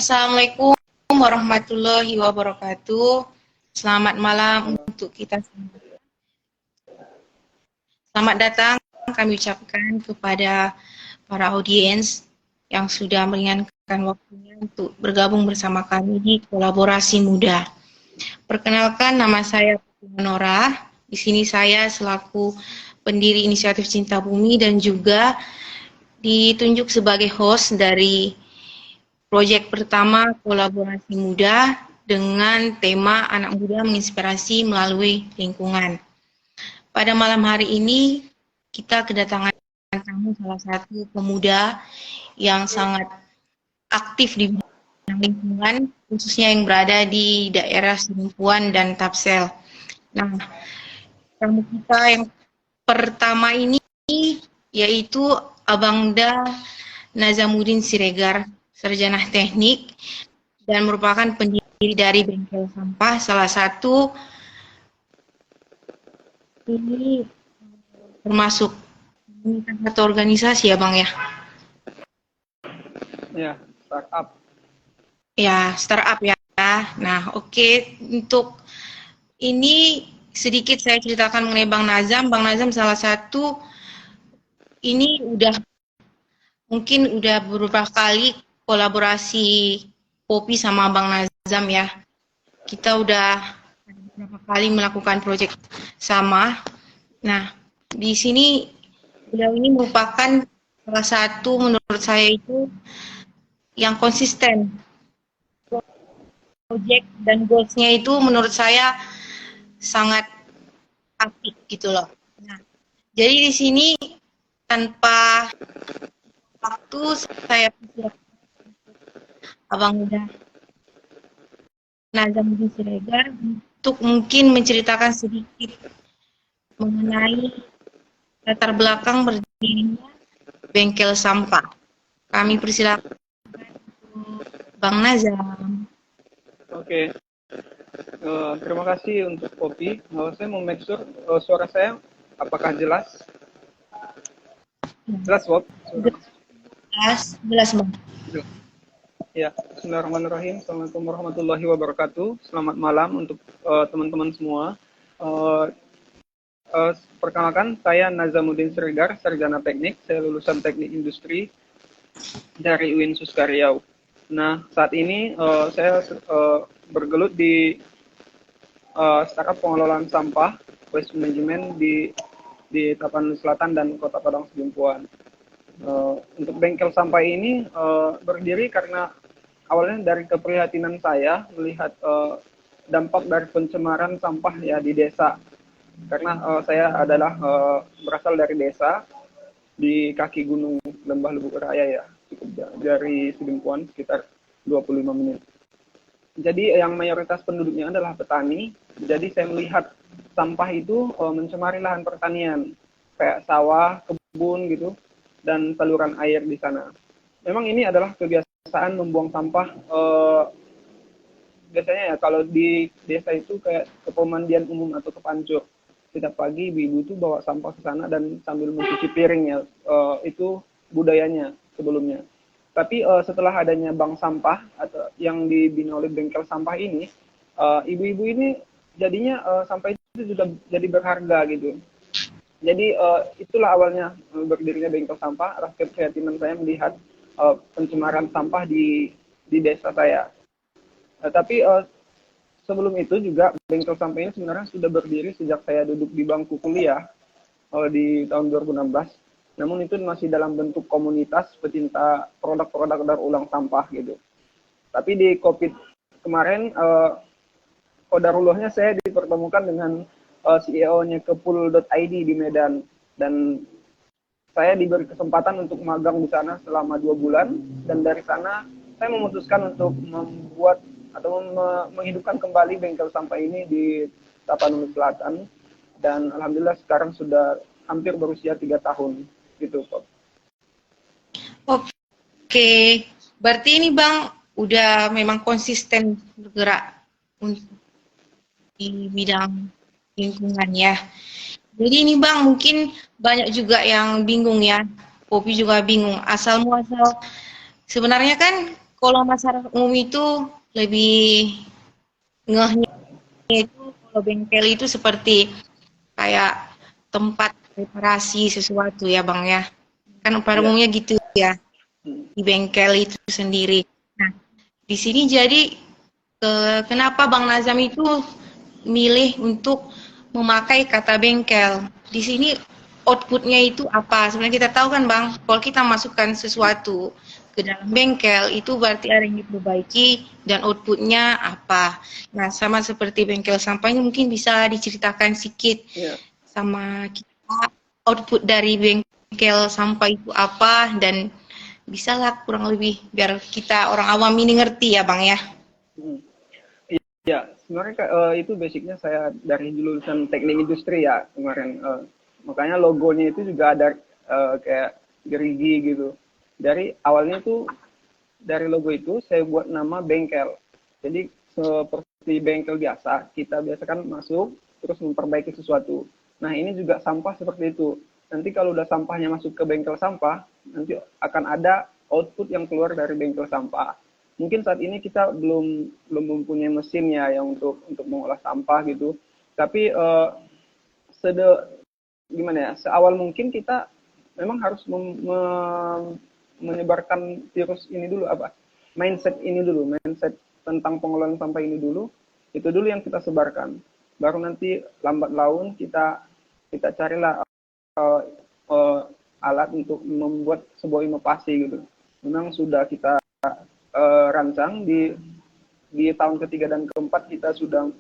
Assalamualaikum warahmatullahi wabarakatuh. Selamat malam untuk kita semua. Selamat datang kami ucapkan kepada para audiens yang sudah meringankan waktunya untuk bergabung bersama kami di Kolaborasi Muda. Perkenalkan, nama saya Nora. Di sini saya selaku pendiri Inisiatif Cinta Bumi dan juga ditunjuk sebagai host dari proyek pertama Kolaborasi Muda dengan tema anak muda menginspirasi melalui lingkungan. Pada malam hari ini kita kedatangan tamu salah satu pemuda yang sangat aktif di bidang lingkungan, khususnya yang berada di daerah Sidimpuan dan Tapsel. Nah, tamu kita yang pertama ini yaitu Abangda Nazamuddin Siregar, sarjana teknik dan merupakan pendiri dari Bengkel Sampah, salah satu ini termasuk satu organisasi ya Bang ya? Ya, startup. Ya, startup ya. Nah, oke. Untuk ini sedikit saya ceritakan mengenai Bang Nazam. Bang Nazam salah satu ini mungkin udah beberapa kali kolaborasi Popi sama Bang Nazam ya. Kita udah beberapa kali melakukan proyek sama. Nah, di sini beliau ini merupakan salah satu menurut saya itu yang konsisten. Proyek dan goals-nya itu menurut saya sangat apik gitu loh. Nah, jadi di sini tanpa waktu saya Abang udah Nazamuddin Siregar untuk mungkin menceritakan sedikit mengenai latar belakang berdirinya Bengkel Sampah. Kami persilakan Bang Nazam. Oke. Terima kasih untuk Poppy. Saya mau make sure suara saya apakah jelas? Jelas, Bob? Jelas Bang. Ya, Bismillahirrahmanirrahim. Assalamualaikum warahmatullahi wabarakatuh. Selamat malam untuk teman-teman semua. Perkenalkan, saya Nazamuddin Siregar, sarjana teknik. Saya lulusan teknik industri dari UIN Suskaryau. Nah, saat ini saya bergelut di startup pengelolaan sampah waste management di Tapanuli Selatan dan Kota Padang Sidimpuan. Untuk bengkel sampah ini berdiri karena awalnya dari keprihatinan saya melihat dampak dari pencemaran sampah ya di desa. Karena saya adalah berasal dari desa di kaki gunung Lembah Lubuk Raya ya, cukup dari Sidimpuan sekitar 25 menit. Jadi yang mayoritas penduduknya adalah petani. Jadi saya melihat sampah itu mencemari lahan pertanian, kayak sawah, kebun gitu, dan saluran air di sana. Memang ini adalah kebiasaan membuang sampah. Biasanya ya kalau di desa itu kayak ke pemandian umum atau ke pancur. Setiap pagi ibu-ibu itu bawa sampah ke sana dan sambil mencuci piringnya. Itu budayanya sebelumnya. Tapi setelah adanya bank sampah atau yang dibina oleh bengkel sampah ini, ibu-ibu ini jadinya sampah itu juga jadi berharga gitu. Jadi itulah awalnya berdirinya bengkel sampah. Atas keprihatinan saya melihat pencemaran sampah di desa saya. Tapi sebelum itu juga bengkel sampah ini sebenarnya sudah berdiri sejak saya duduk di bangku kuliah di tahun 2016. Namun itu masih dalam bentuk komunitas pecinta produk-produk daur ulang sampah gitu. Tapi di COVID kemarin, kodarullahnya saya dipertemukan dengan CEO-nya Kepul.id di Medan. Dan saya diberi kesempatan untuk magang di sana selama 2 bulan. Dan dari sana saya memutuskan untuk membuat atau menghidupkan kembali bengkel sampah ini di Tapanuli Selatan. Dan alhamdulillah sekarang sudah hampir berusia 3 tahun. Gitu, Pak. Oke, berarti ini Bang udah memang konsisten bergerak untuk di bidang lingkungan ya. Jadi ini Bang mungkin banyak juga yang bingung ya, Popi juga bingung asal muasal. Sebenarnya kan kalau masyarakat umum itu lebih ngehnya itu kalau bengkel itu seperti kayak tempat reparasi sesuatu ya Bang ya. Kan pada Ya. umumnya gitu ya, Hmm. di bengkel itu sendiri. Nah, di sini jadi kenapa Bang Nazam itu milih untuk memakai kata bengkel? Di sini outputnya itu apa? Sebenarnya kita tahu kan Bang, kalau kita masukkan sesuatu ke dalam bengkel itu berarti ada yang diperbaiki dan outputnya apa. Nah, sama seperti bengkel sampah ini mungkin bisa diceritakan sedikit Ya. sama kita output dari bengkel sampah itu apa dan bisa lah kurang lebih biar kita orang awam ini ngerti ya Bang ya. Hmm. Ya, sebenarnya itu basicnya saya dari jurusan teknik industri ya kemarin. Makanya logonya itu juga ada kayak gerigi gitu. Dari awalnya itu dari logo itu saya buat nama bengkel. Jadi seperti bengkel biasa, kita biasa kan masuk terus memperbaiki sesuatu. Nah ini juga sampah seperti itu. Nanti kalau udah sampahnya masuk ke bengkel sampah, nanti akan ada output yang keluar dari bengkel sampah. Mungkin saat ini kita belum mempunyai mesin ya yang untuk mengolah sampah gitu. Tapi gimana ya? Seawal mungkin kita memang harus menyebarkan virus ini dulu apa? Mindset tentang pengelolaan sampah ini dulu. Itu dulu yang kita sebarkan. Baru nanti lambat laun kita carilah uh, uh, alat untuk membuat sebuah inovasi gitu. Memang sudah kita rancang di tahun ketiga dan keempat kita sudah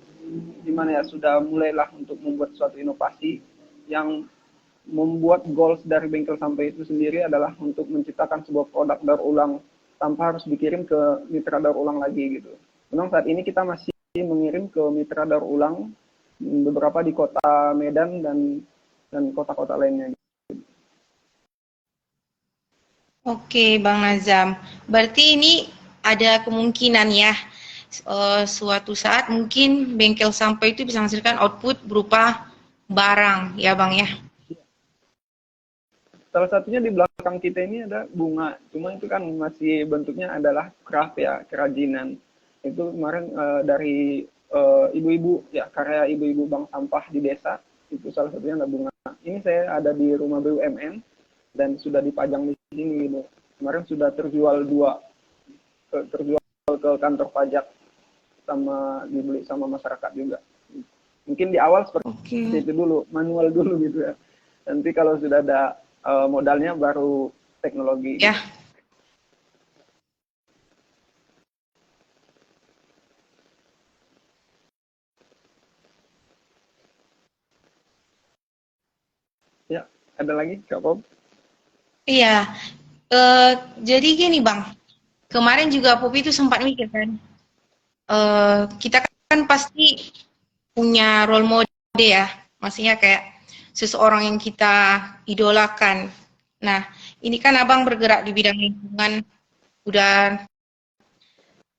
gimana ya sudah mulailah untuk membuat suatu inovasi yang membuat goals dari bengkel sampah itu sendiri adalah untuk menciptakan sebuah produk daur ulang tanpa harus dikirim ke mitra daur ulang lagi gitu. Memang saat ini kita masih mengirim ke mitra daur ulang beberapa di kota Medan dan kota-kota lainnya. Oke, Bang Nazam. Berarti ini ada kemungkinan ya, suatu saat mungkin bengkel sampah itu bisa menghasilkan output berupa barang, ya Bang ya? Salah satunya di belakang kita ini ada bunga, cuma itu kan masih bentuknya adalah craft ya, kerajinan. Itu kemarin dari ibu-ibu ya, karya ibu-ibu bank sampah di desa, itu salah satunya ada bunga. Ini saya ada di rumah BUMN dan sudah dipajang di sini gitu. Kemarin sudah terjual dua, terjual ke kantor pajak sama dibeli sama masyarakat juga. Mungkin di awal seperti Oke. itu dulu, manual dulu gitu ya. Nanti kalau sudah ada modalnya baru teknologi Ya, gitu. Ya, ada lagi Kak Bob? iya. Jadi gini Bang, kemarin juga Popi itu sempat mikir kan, kita kan pasti punya role model ya, maksudnya kayak seseorang yang kita idolakan. Nah, ini kan Abang bergerak di bidang lingkungan udah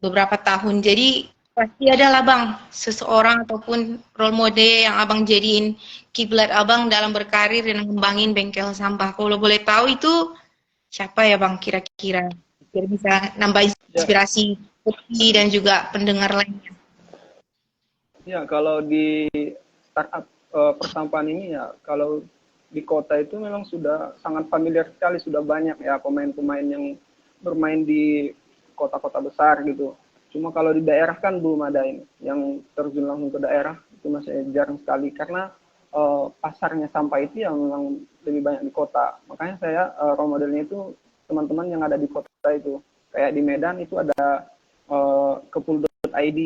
beberapa tahun. Jadi pasti ada lah Bang, seseorang ataupun role model yang Abang jadiin kiblat Abang dalam berkarir dan ngembangin bengkel sampah. Kalau boleh tahu itu siapa ya Bang kira-kira? Biar bisa nambah Ya, inspirasi Popi dan juga pendengar lainnya. ya kalau di startup persampahan ini ya, kalau di kota itu memang sudah sangat familiar sekali, sudah banyak ya pemain-pemain yang bermain di kota-kota besar gitu. Cuma kalau di daerah kan belum ada ini, yang terjun langsung ke daerah itu masih jarang sekali karena pasarnya sampah itu yang memang lebih banyak di kota. Makanya saya role modelnya itu teman-teman yang ada di kota itu. Kayak di Medan itu ada kepul.id,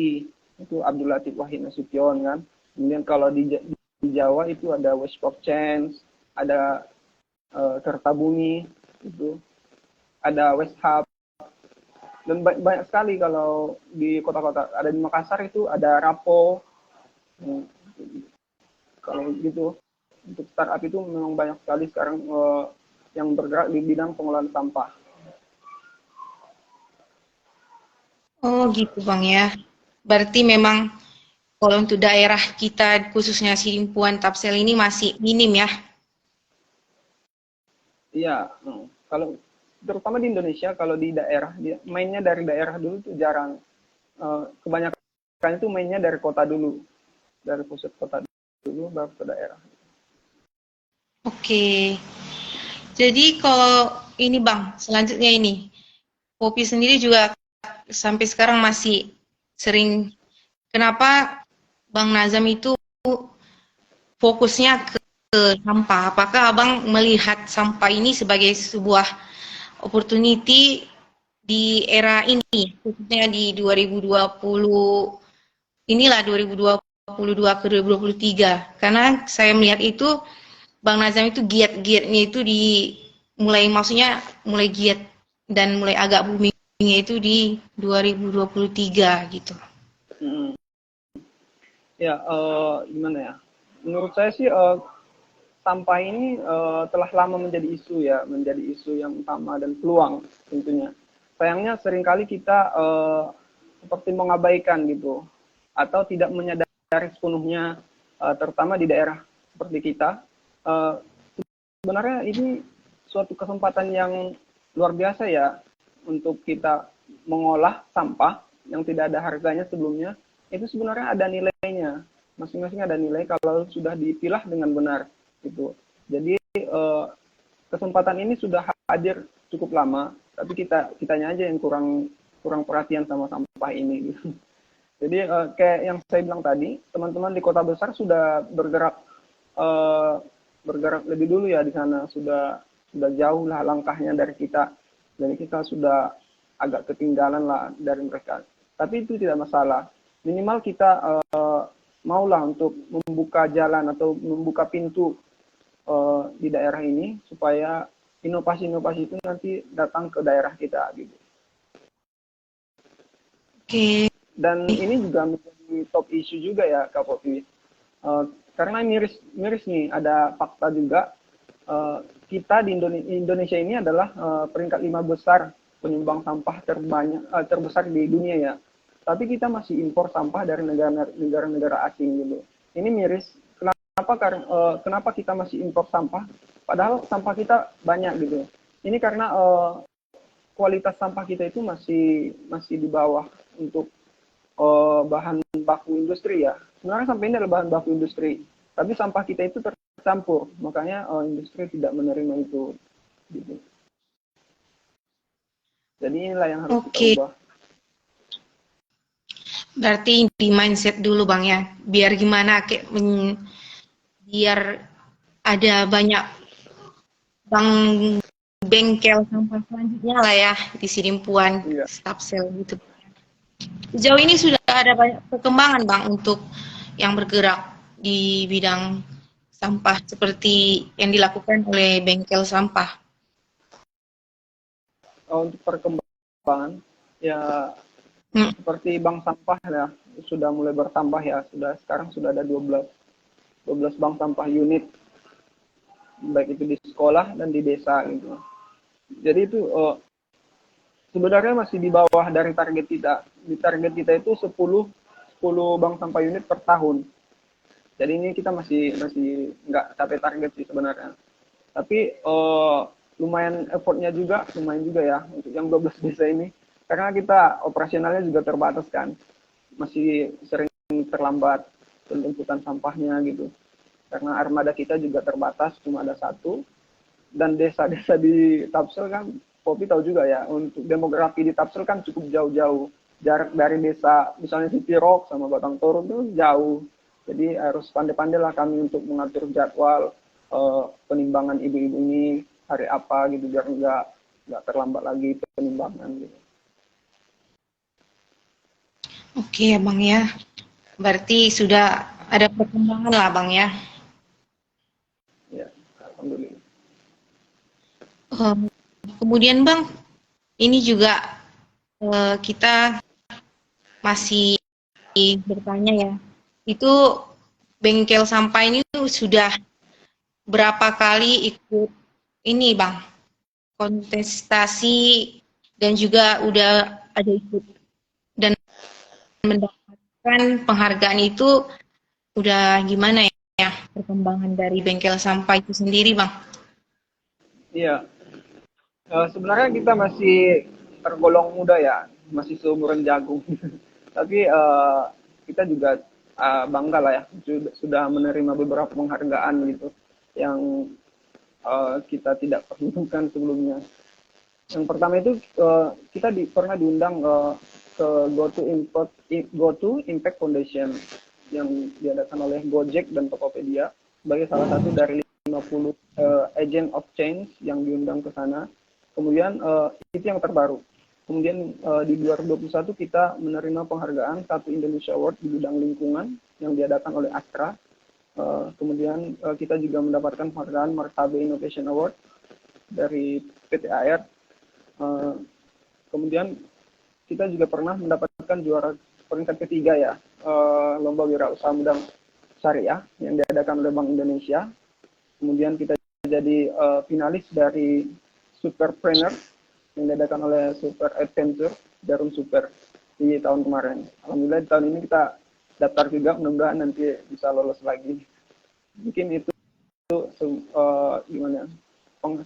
itu Abdul Latif Wahid Nasution kan. Kemudian kalau di Jawa itu ada Waste for Change, ada Kertabumi, itu ada West Hub, dan banyak sekali kalau di kota-kota. Ada di Makassar itu ada Rapo. Kalau gitu untuk startup itu memang banyak sekali sekarang yang bergerak di bidang pengolahan sampah. Oh gitu Bang ya. Berarti memang kalau untuk daerah kita khususnya Sidimpuan Tapsel ini masih minim ya. Iya, kalau terutama di Indonesia kalau di daerah mainnya dari daerah dulu tuh jarang. Kebanyakan itu mainnya dari kota dulu, dari pusat kota dulu baru ke daerah. Oke. Jadi kalau ini Bang, selanjutnya ini, Popi sendiri juga sampai sekarang masih sering, kenapa Bang Nazam itu fokusnya ke sampah? Apakah Abang melihat sampah ini sebagai sebuah opportunity di era ini, khususnya di 2020, inilah 2022 ke 2023? Karena saya melihat itu Bang Nazam itu giat-giatnya itu mulai, maksudnya mulai giat dan mulai agak boomingnya itu di 2023 gitu. Hmm. Ya, gimana ya? Menurut saya sih sampah ini telah lama menjadi isu ya, menjadi isu yang utama dan peluang tentunya. Sayangnya seringkali kita seperti mengabaikan gitu, atau tidak menyadari sepenuhnya, terutama di daerah seperti kita. Uh, Sebenarnya ini suatu kesempatan yang luar biasa ya untuk kita mengolah sampah yang tidak ada harganya sebelumnya. Itu sebenarnya ada nilainya, masing-masing ada nilai kalau sudah dipilah dengan benar gitu. Jadi kesempatan ini sudah hadir cukup lama, tapi kitanya aja yang kurang perhatian sama sampah ini gitu. Jadi kayak yang saya bilang tadi, teman-teman di kota besar sudah bergerak lebih dulu ya di sana, sudah jauh lah langkahnya dari kita. Jadi kita sudah agak ketinggalan lah dari mereka. Tapi itu tidak masalah. Minimal kita maulah untuk membuka jalan atau membuka pintu di daerah ini supaya inovasi-inovasi itu nanti datang ke daerah kita gitu. Oke. Dan ini juga menjadi top issue juga ya Kak Popi. Karena miris nih, ada fakta juga, kita di Indonesia ini adalah peringkat 5 besar penyumbang sampah terbesar di dunia ya. Tapi kita masih impor sampah dari negara-negara asing gitu. Ini miris. Kenapa kita masih impor sampah? Padahal sampah kita banyak gitu. Ini karena kualitas sampah kita itu masih di bawah untuk bahan baku industri ya. Sebenarnya sampah ini adalah bahan baku industri, tapi sampah kita itu tercampur, makanya industri tidak menerima itu. Gitu. Jadi inilah yang harus kita ubah. Berarti di mindset dulu Bang ya, biar gimana biar ada banyak bengkel sampah selanjutnya lah ya di Sidimpuan, Stapsel gitu. Sejauh ini sudah ada banyak perkembangan Bang untuk yang bergerak di bidang sampah seperti yang dilakukan oleh bengkel sampah. Untuk perkembangan ya seperti bank sampah ya sudah mulai bertambah ya, sekarang sudah ada 12 bank sampah unit, baik itu di sekolah dan di desa gitu. Jadi itu sebenarnya masih di bawah dari target kita. Di target kita itu 10 bank sampah unit per tahun. Jadi ini kita masih nggak capai target sih sebenarnya. Tapi lumayan effortnya juga, lumayan juga ya untuk yang 12 desa ini. Karena kita operasionalnya juga terbatas kan. Masih sering terlambat penjemputan sampahnya gitu. Karena armada kita juga terbatas, cuma ada satu. Dan desa-desa di Tapsel kan, Popi tahu juga ya, untuk demografi di Tapsel kan cukup jauh-jauh. Jarak dari desa, misalnya Sipirok sama Batang Toru itu jauh. Jadi harus pandai-pandai lah kami untuk mengatur jadwal penimbangan ibu-ibu ini hari apa gitu, biar nggak terlambat lagi penimbangan gitu. Oke ya Bang ya, berarti sudah ada perkembangan lah Bang ya. Ya, alhamdulillah. Kemudian Bang, ini juga kita masih bertanya ya, itu bengkel sampah ini sudah berapa kali ikut ini Bang, kontestasi dan juga udah ada ikut dan mendapatkan penghargaan itu, udah gimana ya perkembangan dari bengkel sampah itu sendiri Bang? Iya, Sebenarnya kita masih tergolong muda ya, masih seumuran jagung. Tapi kita juga bangga lah ya, sudah menerima beberapa penghargaan gitu yang kita tidak perlukan sebelumnya. Yang pertama itu kita pernah diundang ke GoTo Impact Foundation yang diadakan oleh Gojek dan Tokopedia sebagai salah satu dari 50 agent of change yang diundang ke sana. Kemudian itu yang terbaru. Kemudian di 2021 kita menerima penghargaan satu Indonesia Award di bidang lingkungan yang diadakan oleh Astra. Kemudian kita juga mendapatkan penghargaan Martabe Innovation Award dari PT AR. Kemudian kita juga pernah mendapatkan juara peringkat ketiga ya, lomba wirausaha muda syariah yang diadakan oleh Bank Indonesia. Kemudian kita jadi finalis dari Superpreneur yang diadakan oleh Super Adventure Jarum Super di tahun kemarin. Alhamdulillah di tahun ini kita daftar juga, mudah-mudahan nanti bisa lolos lagi. Mungkin itu gimana?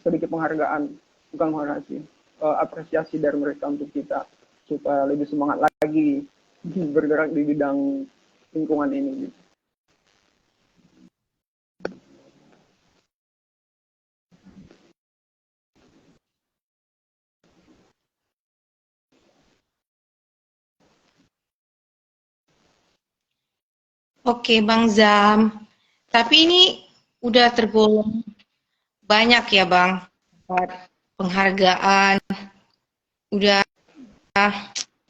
Sedikit penghargaan, bukan penghargaan sih, apresiasi dari mereka untuk kita supaya lebih semangat lagi bergerak di bidang lingkungan ini. Gitu. Oke, Bang Zam. Tapi ini udah tergolong banyak ya, Bang. Dapat penghargaan. Udah,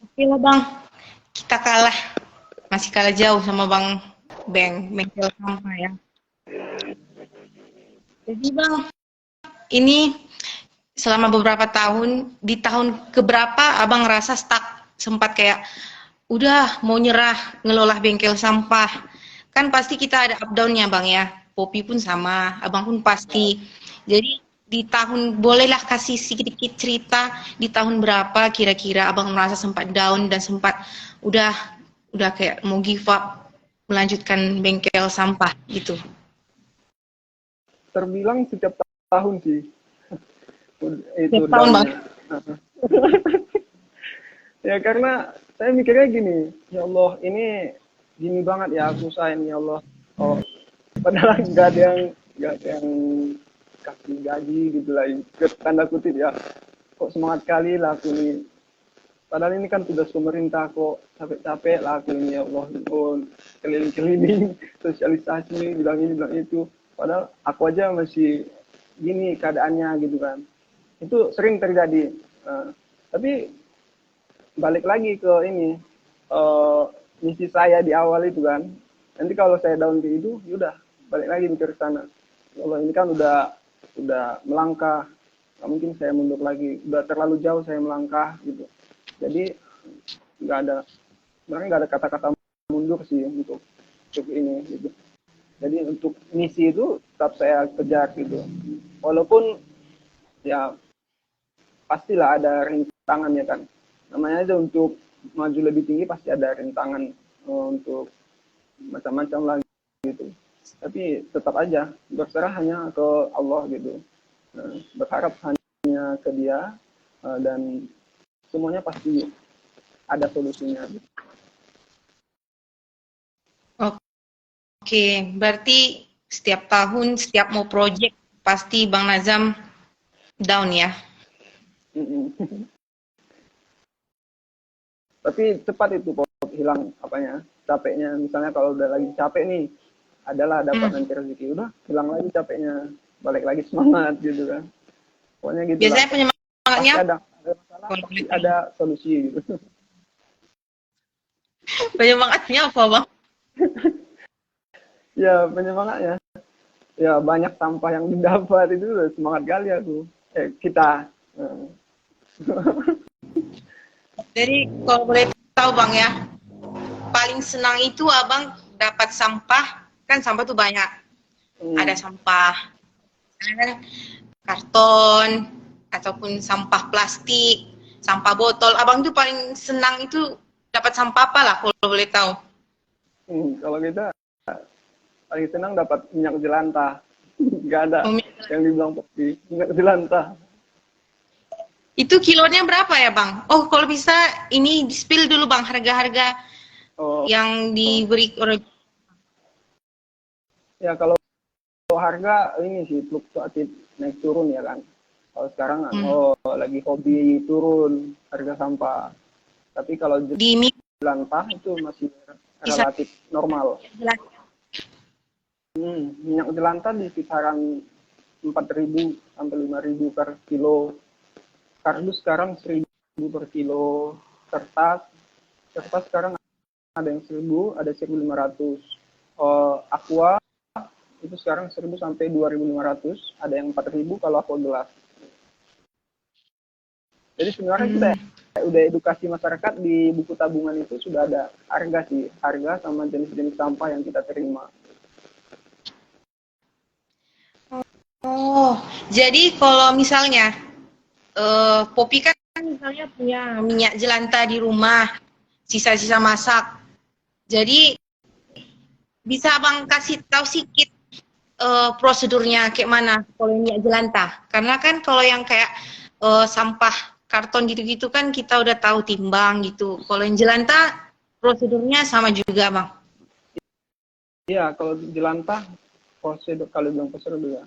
oke lah, Bang. Kita kalah. Masih kalah jauh sama Bang Bengkel Sampah ya. Jadi, Bang, ini selama beberapa tahun, di tahun keberapa Abang ngerasa stuck, sempat kayak, udah mau nyerah ngelola bengkel sampah. Kan pasti kita ada up down-nya Bang ya. Popi pun sama, Abang pun pasti. Jadi di tahun, bolehlah kasih sedikit cerita di tahun berapa kira-kira Abang merasa sempat down dan sempat udah kayak mau give up melanjutkan bengkel sampah gitu. Terbilang setiap tahun sih. Itu Setiap tahun Bang. Ya karena saya mikirnya gini, ya Allah ini gini banget ya aku usahain ya Allah. Oh, padahal nggak ada yang kasih gaji gitu lah, tanda kutip ya. Kok semangat kali lah aku ini. Padahal ini kan tugas pemerintah kok capek-capek lah aku ini ya Allah. Oh, keliling-keliling, sosialisasi, bilang ini, bilang itu. Padahal aku aja masih gini keadaannya gitu kan. Itu sering terjadi. Tapi balik lagi ke ini, misi saya di awal itu kan. Nanti kalau saya down ke itu, yaudah balik lagi mikir ke sana. Ya Allah ini kan udah melangkah, nggak mungkin saya mundur lagi. Udah terlalu jauh saya melangkah gitu. Jadi sebenarnya nggak ada kata-kata mundur sih untuk ini gitu. Jadi untuk misi itu tetap saya kejar gitu. Walaupun ya pastilah ada rintangannya kan. Namanya aja untuk maju lebih tinggi pasti ada rintangan untuk macam-macam lagi gitu. Tapi tetap aja berserah hanya ke Allah gitu. Berharap hanya ke Dia dan semuanya pasti ada solusinya. Oke, berarti setiap tahun, setiap mau project, pasti Bang Nazam down ya? Tapi cepat itu hilang apanya, capeknya. Misalnya kalau udah lagi capek nih, adalah dapat nanti rezeki. Udah, hilang lagi capeknya. Balik lagi semangat gitu kan. Pokoknya gitu. Biasanya lah. penyemangatnya Pasti ada masalah, pasti ada solusi gitu. Penyemangatnya apa, Bang? Ya, penyemangatnya. Ya, banyak sampah yang didapat itu udah semangat kali aku. Kita. Jadi kalau boleh tahu Bang ya, paling senang itu Abang dapat sampah, kan sampah tuh banyak. Ada sampah karton, ataupun sampah plastik, sampah botol. Abang tuh paling senang itu dapat sampah apa lah kalau boleh tahu? Kalau kita paling senang dapat minyak jelantah. Nggak ada yang dibilang pasti minyak jelantah. Itu kilonya berapa ya Bang? Oh kalau bisa ini spill dulu Bang harga-harga Oh, yang diberi oleh. ya kalau harga ini sih fluktuatif naik turun ya kan. Kalau sekarang lagi hobi turun harga sampah. Tapi kalau Di jelantah itu masih bisa relatif normal. Minyak jelantah di kisaran 4.000 sampai 5.000 per kilo. Kardus sekarang 1.000 per kilo. Kertas sekarang ada yang 1.000, ada 1.500. Aqua itu sekarang 1.000 sampai 2.500, ada yang 4.000 kalau aqua gelas. Jadi sebenarnya kita udah edukasi masyarakat di buku tabungan itu sudah ada harga sama jenis-jenis sampah yang kita terima. Oh, jadi kalau misalnya Popi kan misalnya punya minyak jelantah di rumah, sisa-sisa masak. Jadi bisa Abang kasih tahu sedikit prosedurnya kayak mana kalau minyak jelantah? Karena kan kalau yang kayak sampah karton gitu-gitu kan kita udah tahu timbang gitu. Kalau yang jelantah prosedurnya sama juga, Bang. Iya, kalau jelantah kalau bilang prosedur ya.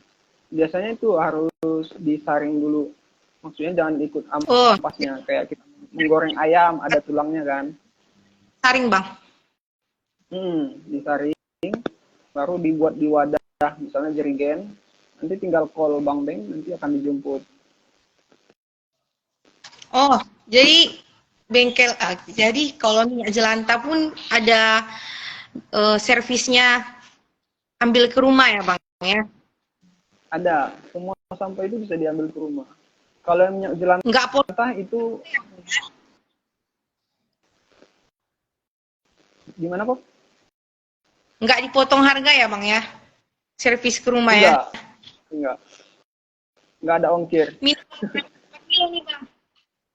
Biasanya itu harus disaring dulu. Maksudnya jangan ikut ampasnya. Kayak kita menggoreng ayam, ada tulangnya kan. Saring, Bang. Disaring, baru dibuat di wadah, misalnya jerigen. Nanti tinggal call Bang Beng, nanti akan dijemput. Oh, jadi bengkel. Jadi kalau minyak jelantah pun ada servisnya ambil ke rumah ya, Bang ya? Ada, semua sampah itu bisa diambil ke rumah. Kalau yang minyak jelantah itu gimana kok? Nggak dipotong harga ya bang ya? Servis ke rumah ya? Nggak ada ongkir. Kilo nih bang,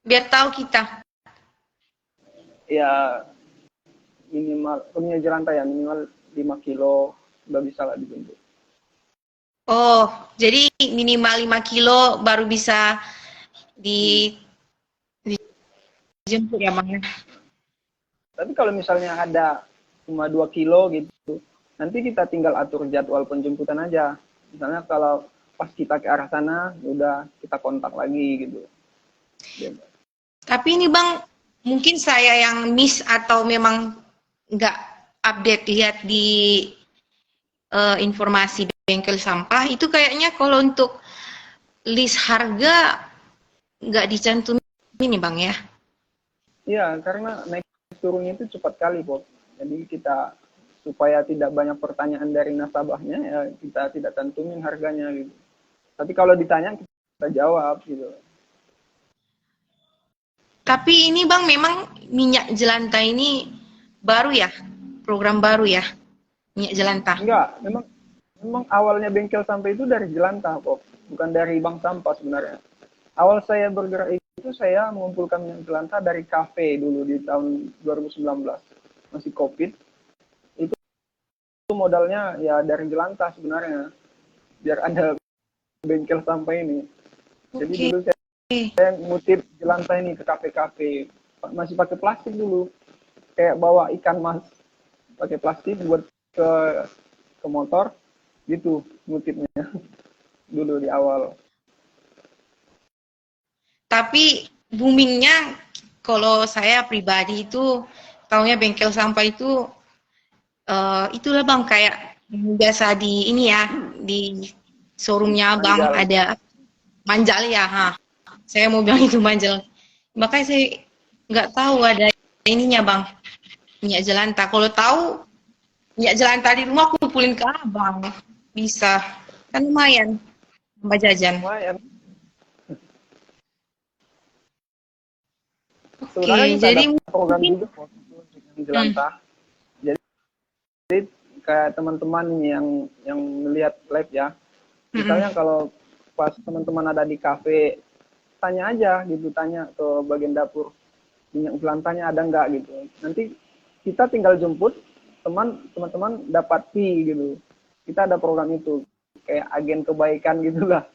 biar tahu kita. Ya minimal, minyak jelantah ya minimal 5 kilo udah bisa lah dijemput. Oh, jadi minimal 5 kilo baru bisa dijemput ya bang ya? Tapi kalau misalnya ada cuma 2 kilo gitu, nanti kita tinggal atur jadwal penjemputan aja. Misalnya kalau pas kita ke arah sana, udah kita kontak lagi gitu. Tapi ini bang, mungkin saya yang miss atau memang nggak update lihat di informasi bengkel sampah, itu kayaknya kalau untuk list harga nggak dicantumin nih bang ya? Iya, karena naik turunnya itu cepat kali, Bob. Jadi kita supaya tidak banyak pertanyaan dari nasabahnya, ya kita tidak cantumin harganya gitu. Tapi kalau ditanya kita jawab gitu. Tapi ini bang, memang minyak jelantah ini baru ya, program baru ya, minyak jelantah. Enggak, memang awalnya bengkel sampah itu dari jelantah, Bob. Bukan dari bank sampah sebenarnya. Awal saya bergerak itu saya mengumpulkan minyak jelantah dari kafe dulu di tahun 2019. Masih COVID. Itu modalnya ya dari jelantah sebenarnya. Biar ada bengkel sampah ini. Jadi dulu saya ngutip jelantah ini ke kafe-kafe. Masih pakai plastik dulu. Kayak bawa ikan mas. Pakai plastik buat ke motor. Gitu ngutipnya. Dulu di awal. Tapi boomingnya kalau saya pribadi itu taunya bengkel sampah itu itulah bang kayak biasa di ini ya di showroomnya bang ada manjal ya, saya mau bilang itu manjal. Makanya saya nggak tahu ada ininya bang minyak jelantah. Kalau tahu minyak jelantah di rumah aku kumpulin ke abang bisa kan lumayan tambah jajan. Lumayan. Oke, jadi jadi program juga untuk jelantah. Jadi kayak teman-teman yang melihat live ya, misalnya kalau pas teman-teman ada di kafe, tanya aja gitu, tanya ke bagian dapur, minyak jelantahnya ada nggak gitu. Nanti kita tinggal jemput, teman-teman dapat fee gitu. Kita ada program itu, kayak agen kebaikan gitulah.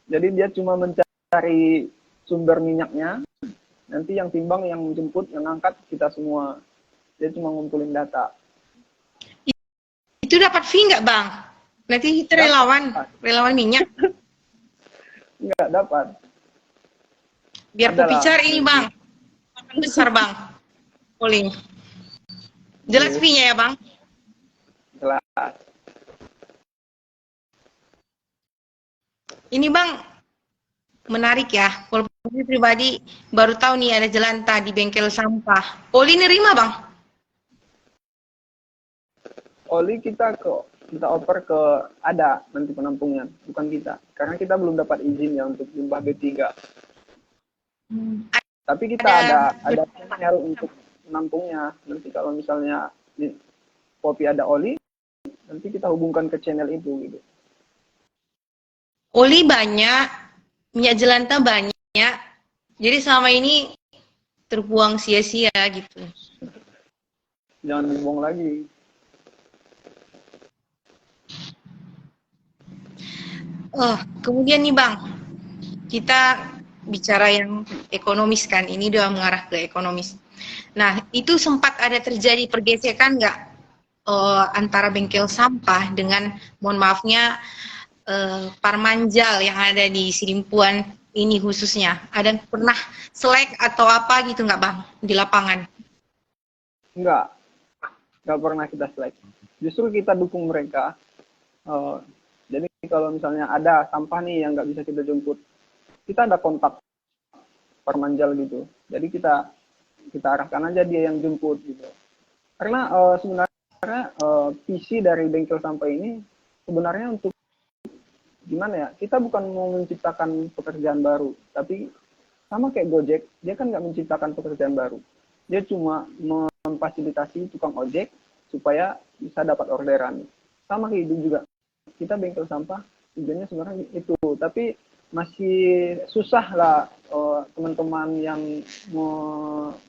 Jadi dia cuma mencari sumber minyaknya, nanti yang timbang, yang jemput, yang angkat kita semua. Dia cuma ngumpulin data. Itu dapat fee nggak Bang? Nanti kita relawan minyak. Nggak dapat. Biar kopi cari ini Bang, makan besar Bang, polling. Jelas fee-nya ya Bang? Jelas. Ini Bang, menarik ya. Kalau saya pribadi baru tahu nih ada jelantah di bengkel sampah. Oli nerima Bang? Oli kita oper ke ada nanti penampungnya, bukan kita. Karena kita belum dapat izin ya untuk limbah B3. Tapi kita ada channel untuk menampungnya. Nanti kalau misalnya di kopi ada oli, nanti kita hubungkan ke channel itu gitu. Oli banyak, minyak jelantah banyak. Jadi selama ini terbuang sia-sia gitu. Jangan dibuang lagi. Oh, kemudian nih Bang, kita bicara yang ekonomis kan, ini udah mengarah ke ekonomis. Nah, itu sempat ada terjadi pergesekan nggak antara bengkel sampah dengan, mohon maafnya, Parmanjal yang ada di Sidimpuan ini khususnya? Ada pernah selek atau apa gitu nggak Bang, di lapangan? Nggak pernah kita selek. Justru kita dukung mereka. Jadi kalau misalnya ada sampah nih yang nggak bisa kita jemput, kita ada kontak Parmanjal gitu. Jadi kita arahkan aja dia yang jemput gitu. Karena sebenarnya visi dari bengkel sampah ini sebenarnya untuk gimana ya? Kita bukan mau menciptakan pekerjaan baru, tapi sama kayak Gojek, dia kan nggak menciptakan pekerjaan baru. Dia cuma memfasilitasi tukang ojek supaya bisa dapat orderan. Sama kayak itu juga. Kita bengkel sampah tujuannya sebenarnya itu, tapi masih susah lah teman-teman yang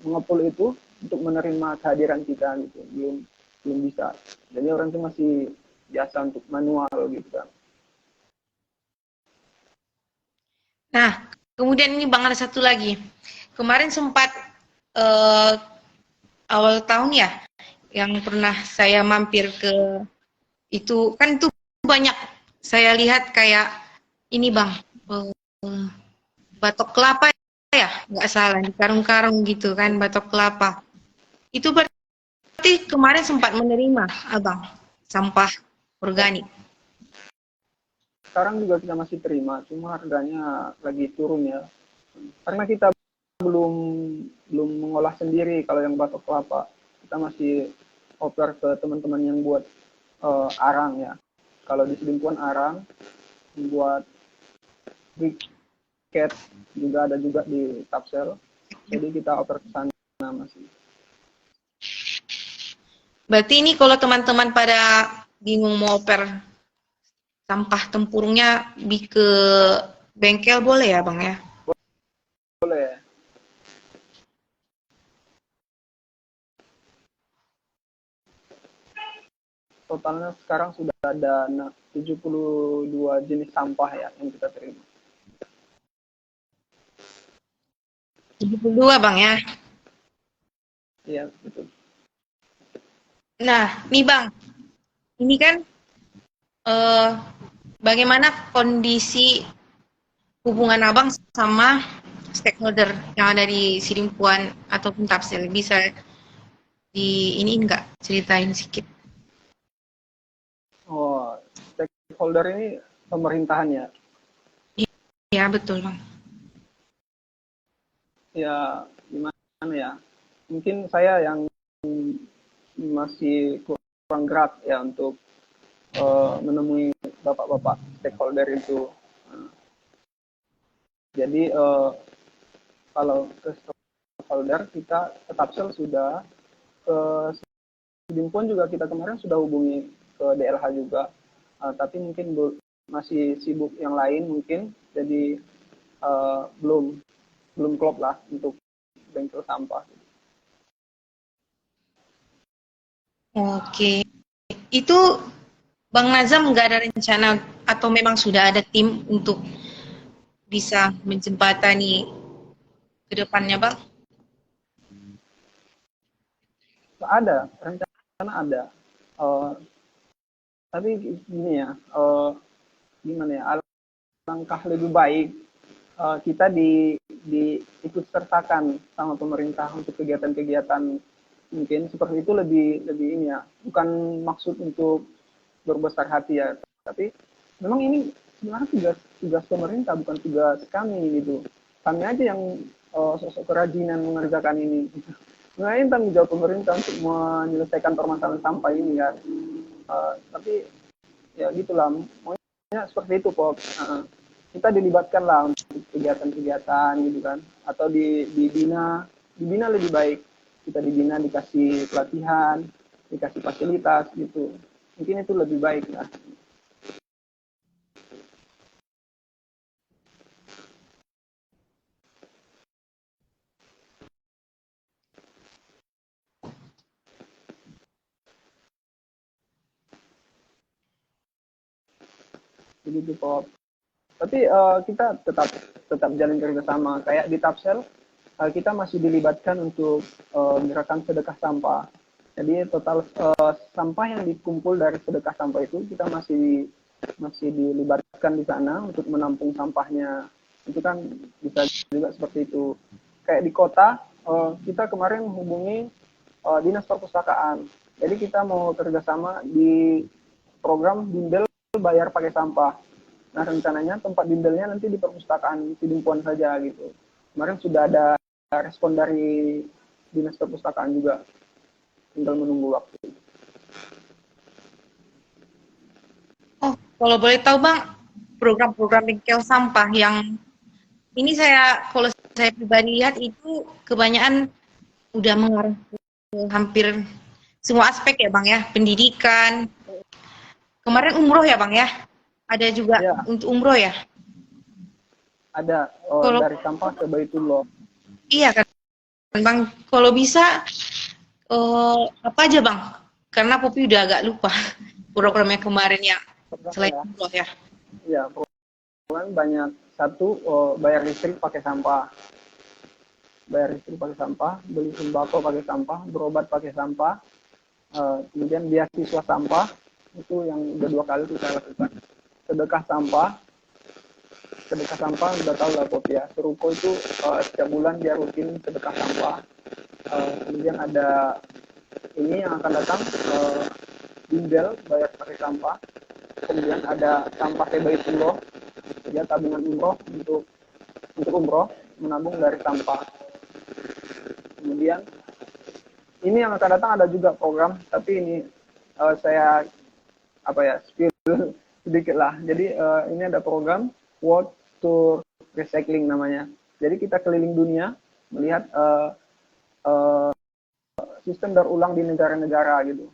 mengepul itu untuk menerima kehadiran kita gitu, belum bisa. Jadi orang itu masih biasa untuk manual gitu kan. Nah, kemudian ini Bang ada satu lagi. Kemarin sempat awal tahun ya, yang pernah saya mampir ke itu, kan itu banyak saya lihat kayak ini Bang, batok kelapa ya, nggak salah, di karung-karung gitu kan, batok kelapa. Itu berarti kemarin sempat menerima Abang sampah organik. Sekarang juga kita masih terima, cuma harganya lagi turun ya. Karena kita belum mengolah sendiri kalau yang batok kelapa. Kita masih oper ke teman-teman yang buat arang ya. Kalau di Sidimpuan arang, buat briket juga ada juga di Tapsel. Jadi kita oper ke sana masih. Berarti ini kalau teman-teman pada bingung mau oper sampah tempurungnya ke bengkel boleh ya Bang ya? Boleh. Totalnya sekarang sudah ada 72 jenis sampah ya yang kita terima. 72 Bang ya? Iya, betul. Nah, nih Bang, ini kan bagaimana kondisi hubungan Abang sama stakeholder yang ada di Sidimpuan ataupun Tapsel? Bisa di ini enggak ceritain sedikit? Oh, stakeholder ini pemerintahan ya? Iya, betul Bang. Ya, gimana ya? Mungkin saya yang masih kurang gerak ya untuk menemui bapak-bapak stakeholder itu. Jadi kalau ke stakeholder kita ke Tapsel sudah, ke Sidimpuan juga kita kemarin sudah hubungi ke DLH juga, tapi mungkin masih sibuk yang lain mungkin, jadi belum klop lah untuk bengkel sampah. Oke, itu Bang Nazam nggak ada rencana atau memang sudah ada tim untuk bisa menjembatani ke depannya, Bang? Ada, rencana ada. Eh, tapi gini ya, gimana ya, alangkah lebih baik kita ikut sertakan sama pemerintah untuk kegiatan-kegiatan mungkin seperti itu lebih ini ya, bukan maksud untuk berbesar hati ya, tapi memang ini sebenarnya tugas pemerintah, bukan tugas kami gitu. Kami aja yang sosok kerajinan mengerjakan ini. Sebenarnya ini tanggung jawab pemerintah untuk menyelesaikan permasalahan sampah ini ya. Tapi ya gitulah, maunya seperti itu kok. Kita dilibatkan lah untuk kegiatan-kegiatan gitu kan, atau dibina lebih baik. Kita dibina, dikasih pelatihan, dikasih fasilitas gitu. Mungkin itu lebih baik lah. Begitu kok. Tapi kita tetap jalin kerjasama. Kayak di Tapsel, kita masih dilibatkan untuk gerakan sedekah sampah. Jadi total sampah yang dikumpul dari sedekah sampah itu kita masih dilibatkan di sana untuk menampung sampahnya. Itu kan bisa juga seperti itu. Kayak di kota, kita kemarin menghubungi dinas perpustakaan. Jadi kita mau kerjasama di program bimbel bayar pakai sampah. Nah rencananya tempat bimbelnya nanti di perpustakaan Sidimpuan saja gitu. Kemarin sudah ada respon dari dinas perpustakaan juga, tinggal menunggu waktu. Oh, kalau boleh tahu, Bang, program-program bengkel sampah yang ini kalau saya pribadi lihat itu kebanyakan udah mengarah ke hampir semua aspek ya, Bang ya, pendidikan. Kemarin umroh ya, Bang ya? Ada juga Ya, untuk umroh ya? ada Kalau dari sampah ke Baitullah. iya kan, Bang. Kalau bisa apa aja, Bang? Karena Popi udah agak lupa programnya kemarin ya, selain Ya, umroh ya. ya program banyak. Satu, bayar listrik pakai sampah. Bayar listrik pakai sampah, beli sembako pakai sampah, berobat pakai sampah, kemudian beasiswa sampah, itu yang udah 2 kali itu saya lakukan. Sedekah sampah, udah tahu lah Pop ya. Seruko itu setiap bulan dia rutin sedekah sampah. Kemudian ada ini yang akan datang, bimbel bayar pakai sampah. Kemudian ada sampah Baitullah, dia tabungan umroh untuk umroh, menabung dari sampah. Kemudian ini yang akan datang ada juga program, tapi ini saya spill sedikit lah. Jadi ini ada program World Tour Recycling namanya. Jadi kita keliling dunia melihat sistem daur ulang di negara-negara gitu.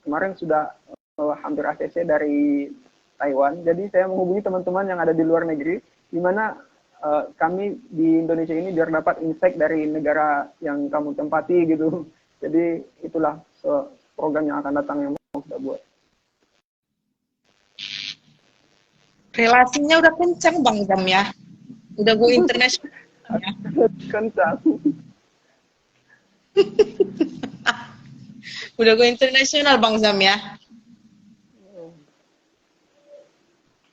Kemarin sudah hampir ACC dari Taiwan. Jadi saya menghubungi teman-teman yang ada di luar negeri, di mana kami di Indonesia ini biar dapat insight dari negara yang kamu tempati gitu. Jadi itulah program yang akan datang yang mau kita buat. Relasinya udah kencang, Bang Zam ya. Udah go internasional ya. Kencang. Udah go internasional, Bang Zam ya.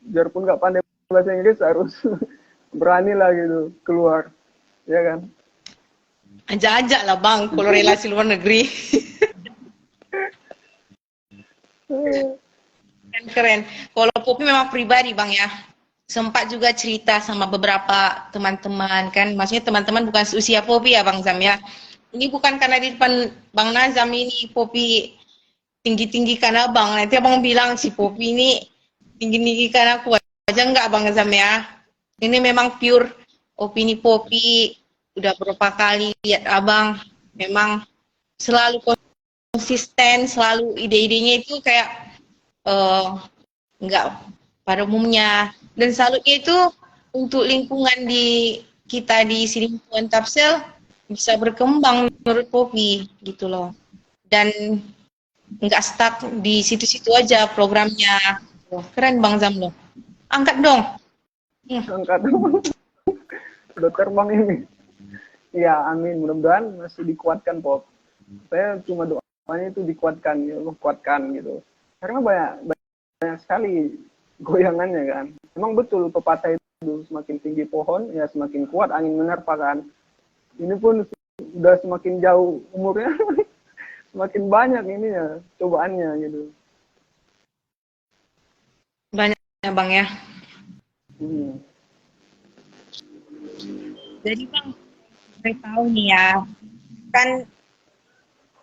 Biarpun nggak pandai bahasa Inggris harus berani lah gitu keluar, ya kan? Ajak-ajak lah, Bang, kalau relasi luar negeri. Keren. Kalau Popi memang pribadi, Bang ya. Sempat juga cerita sama beberapa teman-teman kan. Maksudnya teman-teman bukan seusia Popi ya, Bang Zam ya. Ini bukan karena di depan Bang Nazam ini Popi tinggi-tinggikan abang. Nanti abang bilang si Popi ini tinggi-tinggikan aku aja enggak, Bang Zam ya. Ini memang pure opini Popi. Udah berapa kali lihat abang memang selalu konsisten, selalu ide-idenya itu kayak enggak pada umumnya, dan salutnya itu untuk lingkungan di kita di Sidimpuan Tapsel bisa berkembang menurut Popi gitu loh, dan nggak stuck di situ-situ aja programnya. Wah, keren Bang Zam loh, angkat dong. Angkat. udah terbang ini. Ya, amin. Mudah-mudahan masih dikuatkan, Pop. Saya cuma doanya itu dikuatkan, ya Allah kuatkan gitu. Karena banyak sekali goyangannya kan. Emang betul pepatah itu semakin tinggi pohon, ya semakin kuat angin menerpa kan. Ini pun udah semakin jauh umurnya, semakin banyak ini ya cobaannya gitu. Banyak ya Bang ya. Hmm. Jadi Bang, saya tahu nih ya, kan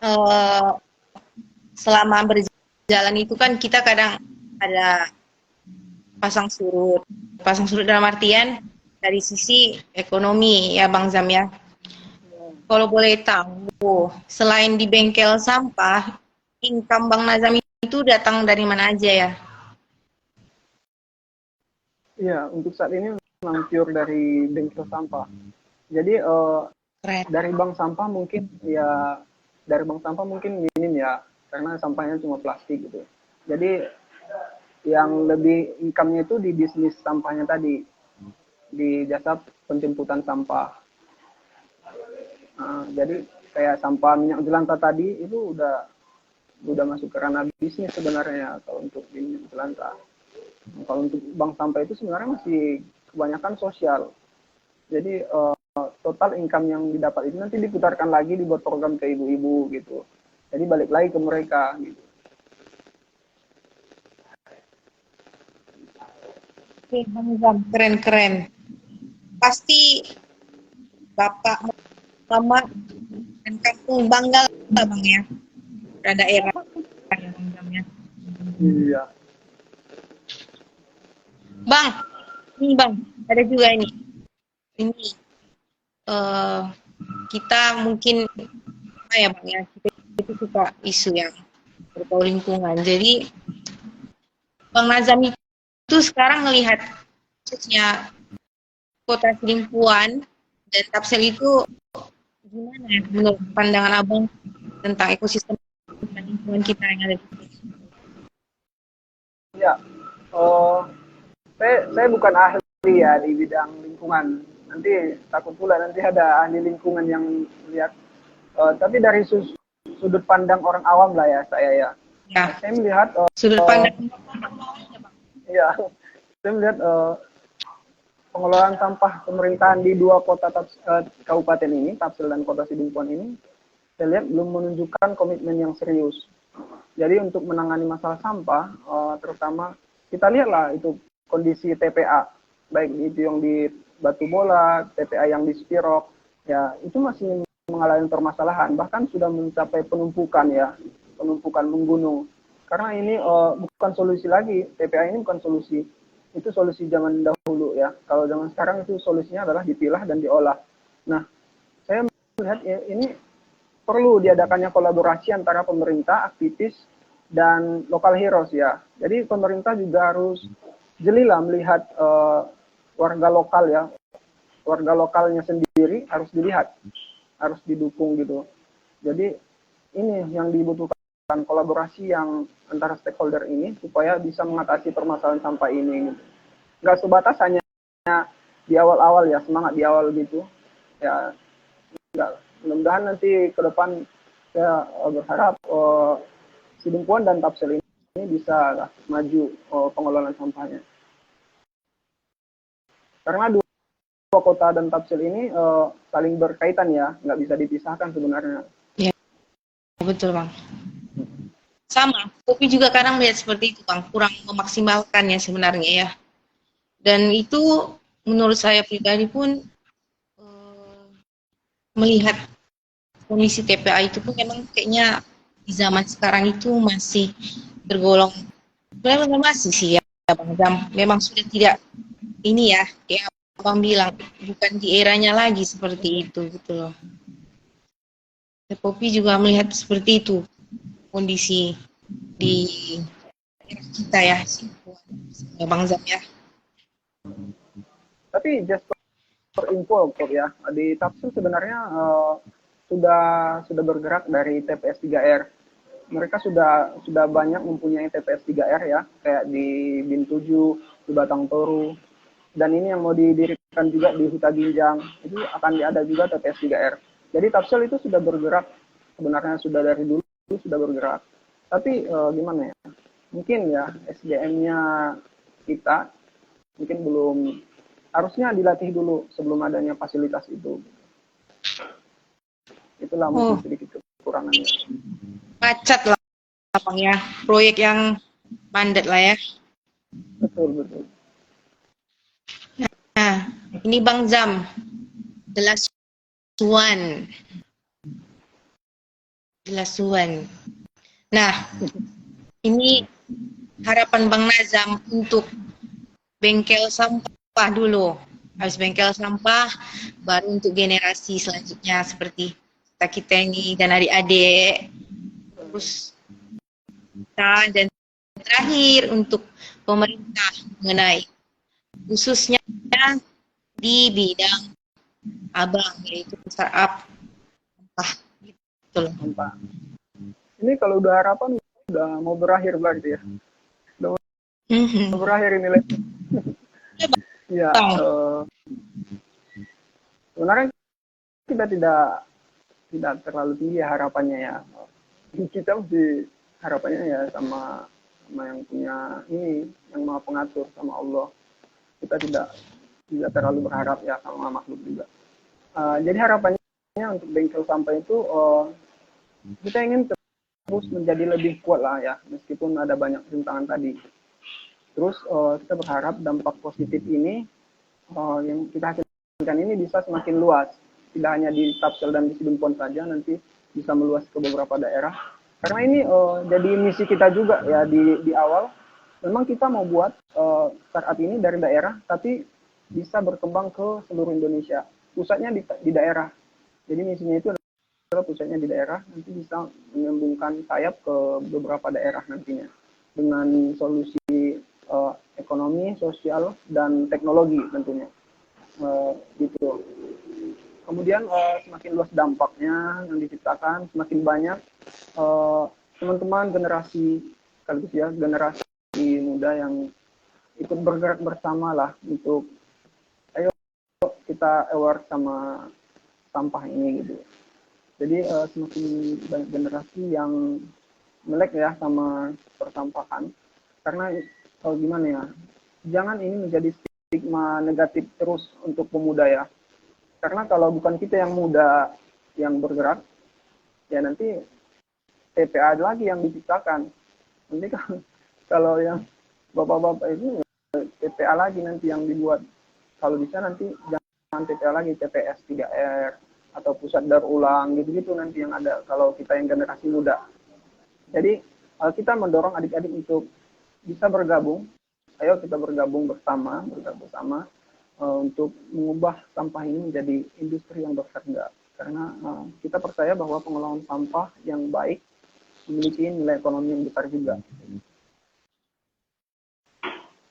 eh, selama berjalan itu kan kita kadang ada pasang surut. Pasang surut dalam artian dari sisi ekonomi ya Bang Zam ya. Kalau boleh tahu, selain di bengkel sampah, income Bang Nazam itu datang dari mana aja ya? Iya, untuk saat ini memang pure dari bengkel sampah. Jadi Keren. dari bank sampah mungkin ya dari bank sampah mungkin minim ya karena sampahnya cuma plastik gitu. Jadi yang lebih income-nya itu di bisnis sampahnya tadi, di jasa penjemputan sampah. Jadi kayak sampah minyak jelantah tadi itu udah masuk ke ranah bisnis sebenarnya kalau untuk minyak jelantah. Kalau untuk bank sampah itu sebenarnya masih kebanyakan sosial. Jadi total income yang didapat itu nanti diputarkan lagi dibuat program ke ibu-ibu gitu. Jadi balik lagi ke mereka gitu. Oke, Bang Zam, keren-keren. Pasti Bapak, Mama, dan kampung bangga lah Bang ya, pada daerah ya Bang Zam ya. Iya. Bang, ini Bang, ada juga ini. Ini eh, kita mungkin apa ya Bang ya, kita itu suka isu yang berbau lingkungan. Jadi Bang Nazam itu sekarang melihat khususnya kota Sidimpuan dan Tapsel itu gimana ya menurut pandangan Abang tentang ekosistem dan lingkungan kita yang ada di sini? Iya. Oh, saya bukan ahli ya di bidang lingkungan. Nanti takut pula nanti ada ahli lingkungan yang lihat. Tapi dari sudut pandang orang awam lah ya saya ya. Ya, Saya melihat sudut pandang ya saya melihat pengelolaan sampah pemerintahan di dua kota kabupaten ini, Tapsel dan Kota Sidimpuan ini, saya lihat belum menunjukkan komitmen yang serius. Jadi untuk menangani masalah sampah, terutama kita lihatlah itu kondisi TPA, baik itu yang di Batu Bola, TPA yang di Spirok, ya itu masih mengalami permasalahan, bahkan sudah mencapai penumpukan ya, penumpukan menggunung. Karena ini bukan solusi lagi, TPA ini bukan solusi, itu solusi zaman dahulu ya. Kalau zaman sekarang itu solusinya adalah dipilah dan diolah. Nah, saya melihat ini perlu diadakannya kolaborasi antara pemerintah, aktivis, dan lokal heroes ya. Jadi pemerintah juga harus jeli lah melihat warga lokal ya, warga lokalnya sendiri harus dilihat, harus didukung gitu. Jadi ini yang dibutuhkan kolaborasi yang antara stakeholder ini supaya bisa mengatasi permasalahan sampah ini. Gitu. Nggak sebatas hanya di awal-awal ya, semangat di awal gitu. Ya, enggak. Mudah-mudahan nanti ke depan saya berharap Sidimpuan dan Tapsel ini bisa maju pengelolaan sampahnya. Karena dua kota dan Tapsel ini saling berkaitan ya, nggak bisa dipisahkan sebenarnya. ya, betul Bang. Sama, kopi juga kadang melihat seperti itu Bang, kurang memaksimalkannya sebenarnya ya. Dan itu menurut saya pribadi pun melihat kondisi TPA itu pun memang kayaknya di zaman sekarang itu masih tergolong memang masih sih ya Bang Zam. Memang sudah tidak ini ya, kayak Abang bilang, bukan di eranya lagi seperti itu gitu loh. Kopi juga melihat seperti itu kondisi di era kita ya, Bang Zam ya. Tapi just for info ya, di Tapsel sebenarnya sudah bergerak dari TPS 3R. Mereka sudah banyak mempunyai TPS 3R ya, kayak di Bin 7, di Batang Toru, dan ini yang mau didirikan dan juga di Huta Ginjang itu akan ada juga TPS 3R. Jadi Tapsel itu sudah bergerak, sebenarnya sudah dari dulu sudah bergerak. Tapi gimana ya? Mungkin ya SDM-nya kita mungkin belum, harusnya dilatih dulu sebelum adanya fasilitas itu. Itulah mungkin sedikit kekurangannya. Macet lah Bang ya, proyek yang mandat lah ya. Betul, betul. Nah, ini Bang Zam, the last one. Nah, ini harapan Bang Nazam untuk bengkel sampah dulu. Habis bengkel sampah, baru untuk generasi selanjutnya seperti kita ini dan adik-adik. Terus kita dan terakhir untuk pemerintah mengenai khususnya di bidang abang, yaitu startup sampah gitu loh. Sampah. Ini kalau udah harapan udah mau berakhir berarti ya. Udah berakhir ini lagi. Ya, sebenarnya kita tidak terlalu tinggi harapannya ya. Kita mesti harapannya ya sama yang punya ini, yang Maha Pengatur, sama Allah. Kita tidak terlalu berharap ya sama makhluk juga. Jadi harapannya untuk bengkel sampah itu kita ingin terus menjadi lebih kuat lah ya, meskipun ada banyak rintangan tadi. Terus kita berharap dampak positif ini yang kita hasilkan ini bisa semakin luas, tidak hanya di Tapsel dan di Sidumpon saja, nanti bisa meluas ke beberapa daerah. Karena ini jadi misi kita juga ya di awal. Memang kita mau buat startup ini dari daerah, tapi bisa berkembang ke seluruh Indonesia. Pusatnya di daerah. Jadi misinya itu adalah pusatnya di daerah, nanti bisa menyambungkan sayap ke beberapa daerah nantinya dengan solusi ekonomi, sosial, dan teknologi tentunya. Gitu. Kemudian semakin luas dampaknya yang diciptakan, semakin banyak teman-teman generasi muda yang ikut bergerak bersama lah untuk ayo kita aware sama sampah ini gitu. Jadi semakin banyak generasi yang melek ya sama persampahan, karena gimana ya, jangan ini menjadi stigma negatif terus untuk pemuda ya. Karena kalau bukan kita yang muda yang bergerak, ya nanti TPA lagi yang diciptakan. Nanti kalau yang bapak-bapak itu TPA lagi nanti yang dibuat. Kalau bisa nanti jangan TPA lagi, TPS 3R atau pusat daur ulang gitu-gitu nanti yang ada kalau kita yang generasi muda. Jadi kita mendorong adik-adik untuk bisa bergabung. Ayo kita bergabung bersama untuk mengubah sampah ini menjadi industri yang berharga. Karena kita percaya bahwa pengelolaan sampah yang baik memiliki nilai ekonomi yang besar juga.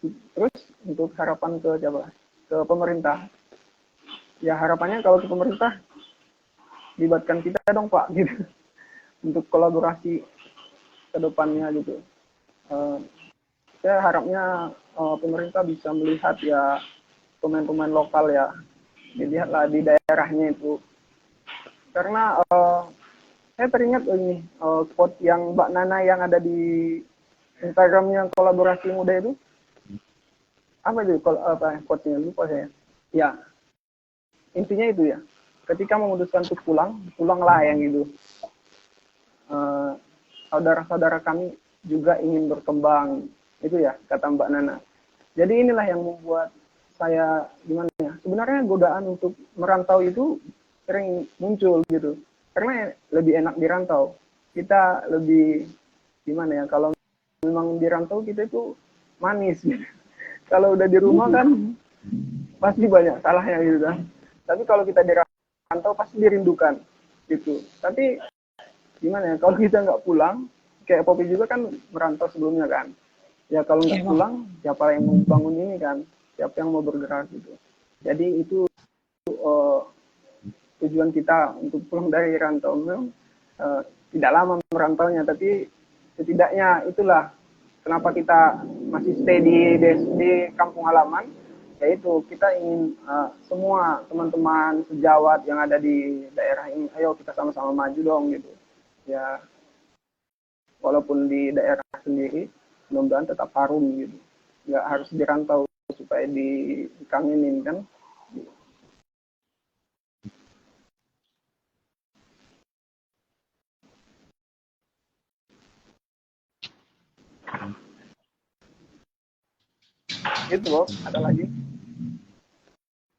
Terus untuk harapan ke pemerintah, ya harapannya kalau ke pemerintah libatkan kita dong Pak gitu untuk kolaborasi ke depannya gitu. Saya harapnya pemerintah bisa melihat ya pemain-pemain lokal ya, dilihatlah di daerahnya itu. Karena saya teringat ini quote yang Mbak Nana yang ada di Instagramnya kolaborasi muda itu. Apa itu quote-nya, lupa saya. Ya, intinya itu ya. Ketika memutuskan untuk pulanglah yang gitu. Saudara-saudara kami juga ingin berkembang, itu ya kata Mbak Nana. Jadi inilah yang membuat saya gimana ya, sebenarnya godaan untuk merantau itu sering muncul gitu, karena lebih enak di rantau. Kita lebih gimana ya, kalau memang di rantau kita itu manis gitu. Kalau udah di rumah kan pasti banyak salahnya gitu kan. Tapi kalau kita di rantau pasti dirindukan gitu. Tapi gimana ya, kalau kita nggak pulang, kayak Poppy juga kan merantau sebelumnya kan. Ya kalau nggak pulang, siapa yang mau bangun ini kan? Siapa yang mau bergerak gitu. Jadi itu tujuan kita untuk pulang dari rantau. Memang tidak lama merantaunya, tapi setidaknya itulah kenapa kita masih stay di kampung halaman, yaitu kita ingin semua teman-teman sejawat yang ada di daerah ini, ayo kita sama-sama maju dong gitu. Ya, walaupun di daerah sendiri, mudah-mudahan tetap harum gitu. Nggak harus dirantau supaya dikangenin kan. Gitu loh, ada lagi.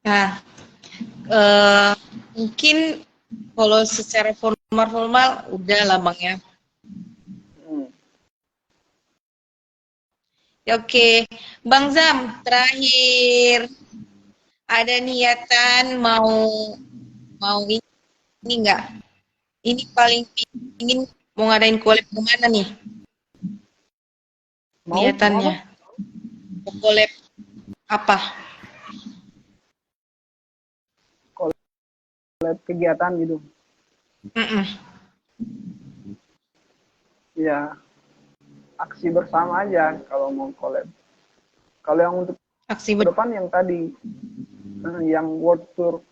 Nah, mungkin kalau secara formal udah lah Bang ya. Ya, oke, Bang Zam, terakhir ada niatan mau ini enggak? Ini paling ingin mau ngadain collab kemana nih? Niatannya. Mau collab apa? Collab kegiatan gitu. Ya, aksi bersama aja kalau mau collab. Kalau yang untuk Aksi ke depan yang tadi, yang world tour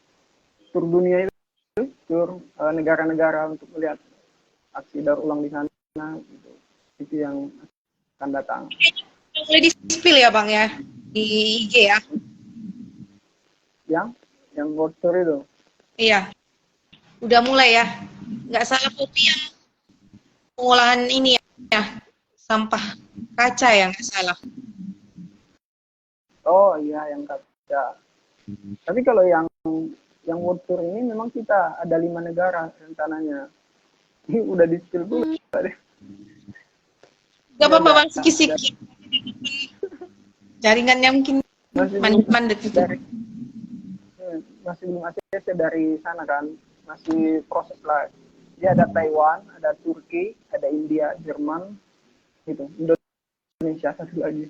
dunia itu, tour negara-negara untuk melihat aksi daur ulang di sana, gitu. Itu yang akan datang. Boleh di-spill ya Bang ya, di IG ya? Yang world tour itu? Iya, udah mulai ya. Nggak salah kopi yang pengolahan ini ya, sampah kaca ya nggak salah. Oh iya, yang kaca. Tapi kalau yang world tour ini memang kita ada 5 negara rencananya. Ini udah di spill dulu tadi. Gak apa-apa Bang, sikit-sikit. Jaringannya mungkin mandek gitu. Masih belum ACC dari sana kan, masih proses lah. Dia ada Taiwan, ada Turki, ada India, Jerman, gitu. Indonesia satu lagi.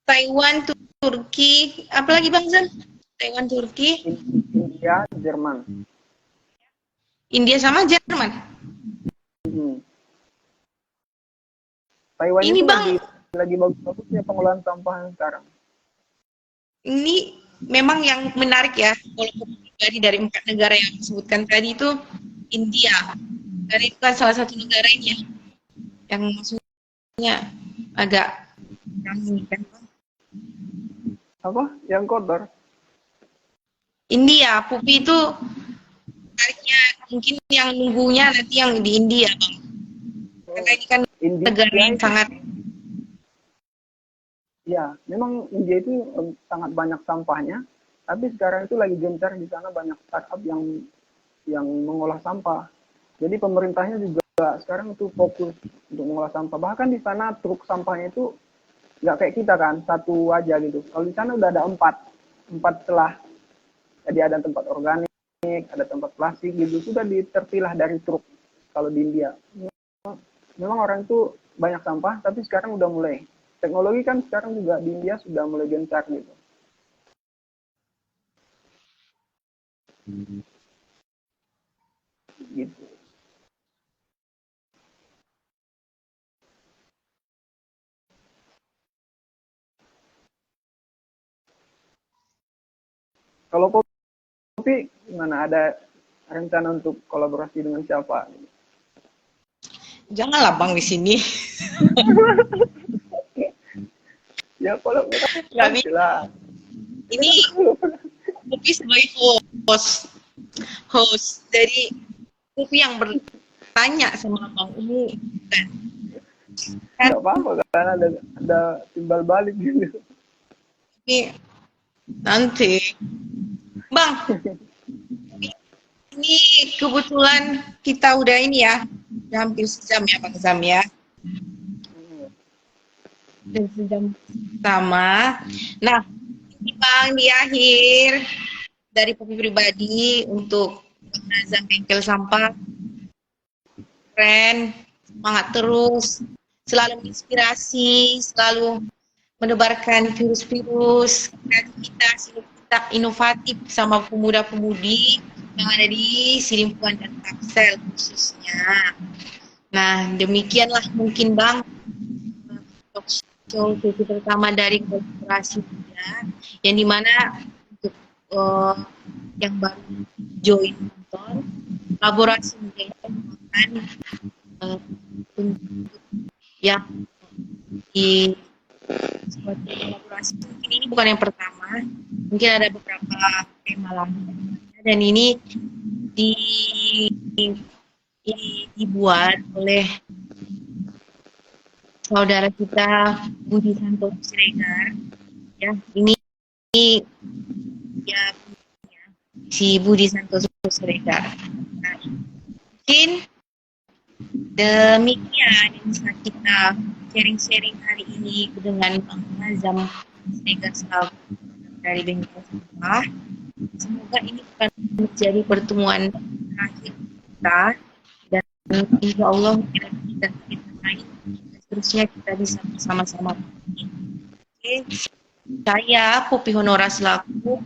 Taiwan, Turki, apa lagi Bang Zan? Taiwan, Turki, India, Jerman. India sama Jerman. Taiwan ini itu Bang, lagi bagus-bagusnya pengolahan sampah sekarang. Ini memang yang menarik ya, kalau dari 4 negara yang disebutkan tadi itu India. Dan itu kan salah satu negara ini ya, yang maksudnya agak ramai kan. Apa? Yang kotor? India, Pupi itu tariknya mungkin yang nunggunya nanti yang di India Bang. Karena ini kan negara yang sangat. Ya, memang India itu sangat banyak sampahnya, tapi sekarang itu lagi gencar di sana banyak startup yang mengolah sampah. Jadi pemerintahnya juga sekarang itu fokus untuk mengolah sampah. Bahkan di sana truk sampahnya itu nggak kayak kita kan, satu aja gitu. Kalau di sana udah ada 4 celah. Jadi ada tempat organik, ada tempat plastik gitu, sudah terpilah dari truk. Kalau di India, memang orang itu banyak sampah, tapi sekarang udah mulai. Teknologi kan sekarang juga di India sudah mulai gencar gitu. Gitu. Kalau kopi gimana? Ada rencana untuk kolaborasi dengan siapa? Janganlah Bang di sini. Ya kolaborasi lah. Ini Kopi sebagai host dari Kopi yang bertanya sama Bang ini kan. Nggak apa-apa kan ada timbal balik gitu. Ini nanti Bang, ini kebetulan kita udah ini ya, udah hampir sejam ya Bang Zam ya. Dan sejam pertama. Nah, ini Bang di akhir dari Popi pribadi untuk Bang Nazam Bengkel Sampah. Keren, semangat terus, selalu menginspirasi, selalu menebarkan virus-virus kreativitas inovatif sama pemuda-pemudi yang ada di Silimpuan dan Tangsel khususnya. Nah, demikianlah mungkin Bang sesi pertama dari kolaborasi muda, yang dimana untuk yang baru join nonton, kolaborasi muda itu merupakan yang di suatu kolaborasi. Mungkin ini bukan yang pertama, mungkin ada beberapa tema lain, dan ini dibuat oleh saudara kita Budi Santoso Siregar. Ya, ini ya si Budi Santoso Siregar. Nah, mungkin demikian yang bisa kita sharing-sharing hari ini dengan Bang Nazam Siregar selaku dari Bengkel Sampah. Semoga ini akan menjadi pertemuan terakhir kita, dan insya Allah kita lain seterusnya kita bisa bersama-sama. Oke, saya Popi Honora selaku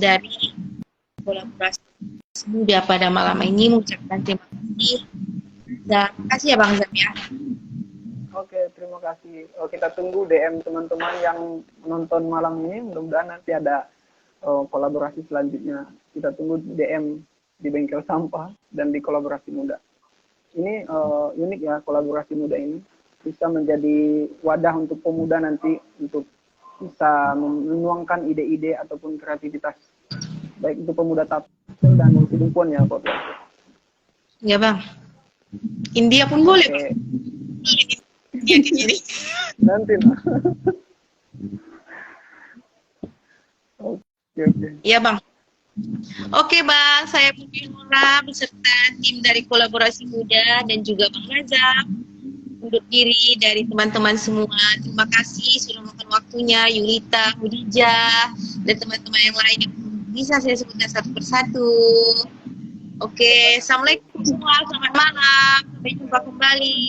dari kolaborasi muda pada malam ini mengucapkan terima kasih. Dan terima kasih ya Bang Zam ya. Oke, terima kasih. Kita tunggu DM teman-teman yang menonton malam ini. Mudah-mudahan nanti ada kolaborasi selanjutnya. Kita tunggu DM di Bengkel Sampah dan di kolaborasi muda. Ini unik ya, kolaborasi muda ini bisa menjadi wadah untuk pemuda nanti untuk bisa menuangkan ide-ide ataupun kreativitas, baik itu pemuda Tangsel dan Sidempuan ya Pak. Ya Bang. India pun boleh Bang. India di sini. Nanti. Oke. Iya Bang. Oke Bang, saya Popi Honora beserta tim dari kolaborasi muda dan juga Bang Nazam undur diri dari teman-teman semua. Terima kasih sudah makan waktunya, Yulita, Hudija, dan teman-teman yang lain yang bisa saya sebutkan satu persatu. Oke, Assalamualaikum semua, selamat malam, sampai jumpa kembali.